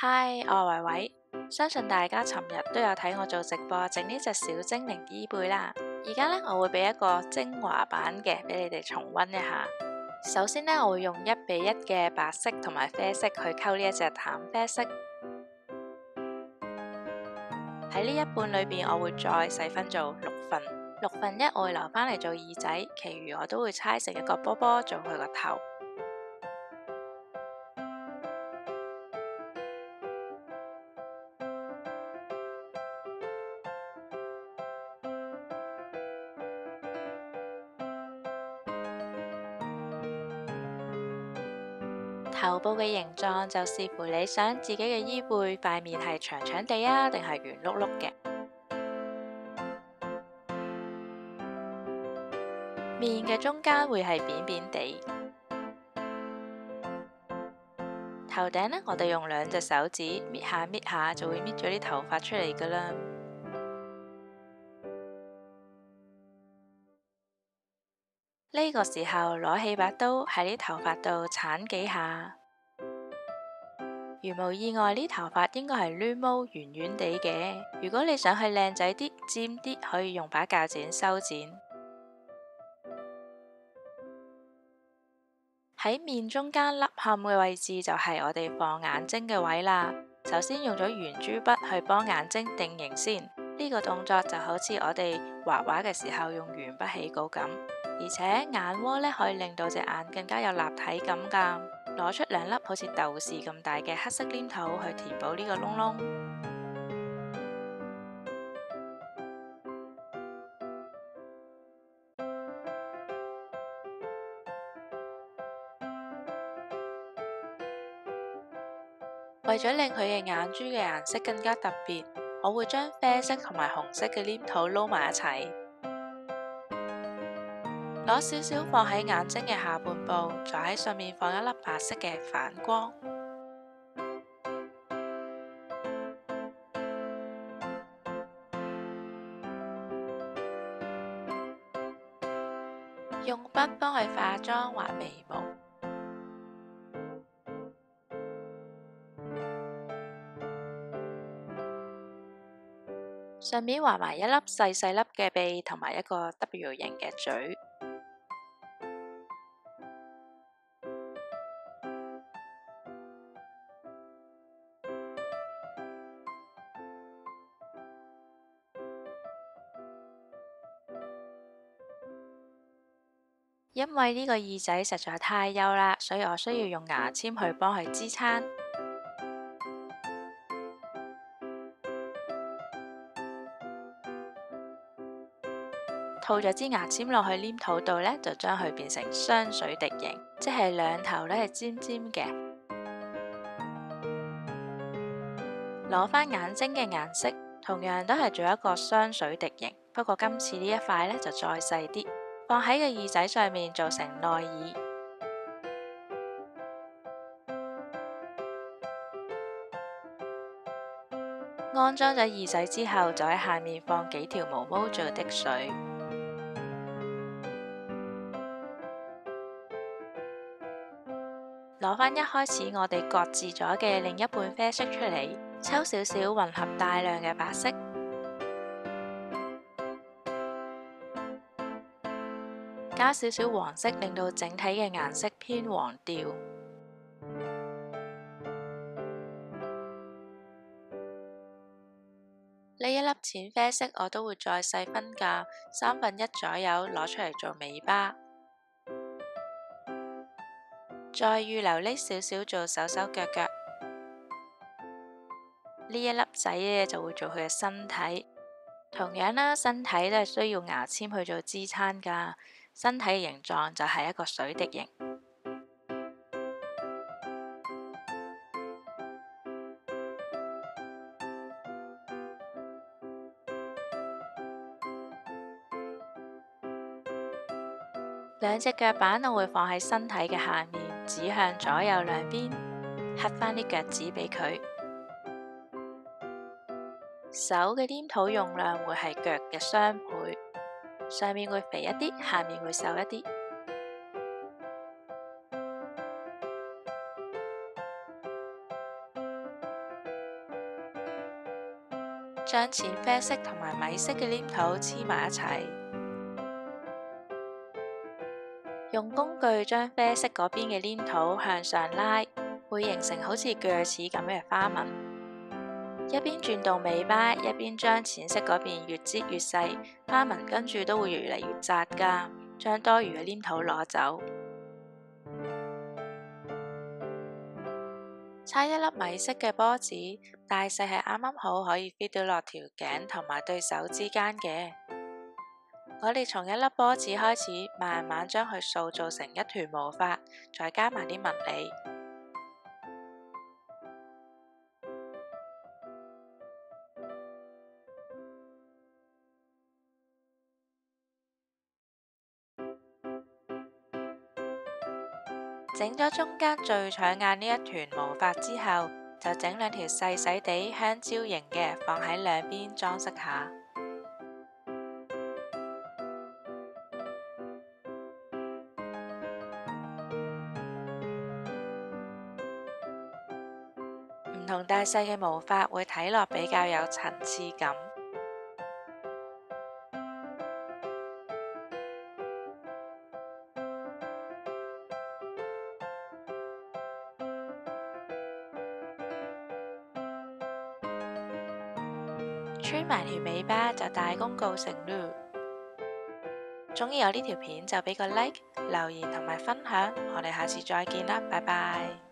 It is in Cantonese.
嗨，我係維維，相信大家尋日都有睇我做直播整呢隻小精靈衣背啦。而家呢，我會俾一個精華版嘅俾你哋重溫一下。首先呢，我會用1:1嘅白色同埋啡色去溝呢一隻淡啡色。喺呢一半裏邊，我會再細分做6份，1/6我會留返嚟做耳仔，其餘我都會搓成一個波波做佢個頭。頭部嘅形狀就視乎你想自己嘅衣背塊面係長長地啊，定係圓碌碌嘅。面嘅中間會係扁扁地。頭頂呢，我哋用2隻手指搣下搣下，就會搣咗啲頭髮出嚟噶啦。呢個時候攞起把刀喺啲頭髮度鏟幾下。如無意外，呢頭髮應該係攣毛圓圓地嘅。如果你想去靚仔啲、尖啲，可以用把鉸剪修剪。喺面中間凹陷嘅位置就係我哋放眼睛嘅位啦。首先用咗圓珠筆去幫眼睛定型先，呢個動作就好似我哋畫畫嘅時候用鉛筆起稿咁。而且眼窩呢可以令到隻眼更加有立體感噶。攞出2粒好似豆豉咁大嘅黑色黏土去填補呢個窿窿。為咗令佢嘅眼珠嘅顏色更加特別，我會將啡色同埋紅色嘅黏土撈埋一齊，攞少少放喺眼睛嘅下半部，再喺上面放1粒白色嘅反光。用筆幫佢化妝畫眉毛。上面畫埋1粒細細粒嘅鼻同埋一個 W 型嘅嘴。因為呢個耳仔實在太幼啦，所以我需要用牙籤去幫佢支撐。套咗支牙籤落去黏土度呢，就將佢變成雙水滴形，即係2頭都係尖尖嘅。攞返眼睛嘅顏色，同樣都係做一個雙水滴形，不過今次呢一塊呢就再細啲，放喺個耳仔上面做成內耳。安裝咗耳仔之後，就喺下面放幾條毛毛做滴水。攞返一開始我哋擱置咗嘅另一半啡色出嚟，抽少少混合大量嘅白色，加少少黃色，令到整體嘅顏色偏黃調。呢1粒淺啡色我都會再細分㗎，1/3左右攞出嚟做尾巴。再預留呢少少做手手腳腳，呢1粒仔呢就會做佢嘅身體。同樣啦，身體都係需要牙籤去做支撐㗎。身體嘅形狀就係一個水滴形。2隻腳板我會放喺身體嘅下面，指向左右兩邊，刻返啲腳趾俾佢。手嘅黏土用量會係腳嘅雙倍，上面會肥一啲，下面會瘦一啲。將淺啡色同埋米色嘅黏土黐埋一齊，用工具將啡色嗰邊嘅黏土向上拉，會形成好似鋸齒咁嘅花紋。一邊轉動尾巴，一邊將淺色嗰邊越擠越細，花紋跟住都會越嚟越窄㗎。將多餘嘅黏土攞走，猜一粒米色嘅波子，大細係啱啱好可以 fit 到落條頸同埋對手之間嘅。我哋從一粒波子開始，慢慢將佢塑造成一團毛髮，再加埋啲紋理。整咗中間最搶眼呢一團毛髮之後，就整兩條細細地香蕉形嘅放喺兩邊裝飾下。唔同大細嘅毛髮會睇落比較有層次感。穿埋條尾巴就大功告成嚕！鍾意我呢條片就俾個 like、留言同埋分享，我哋下次再見啦，拜拜。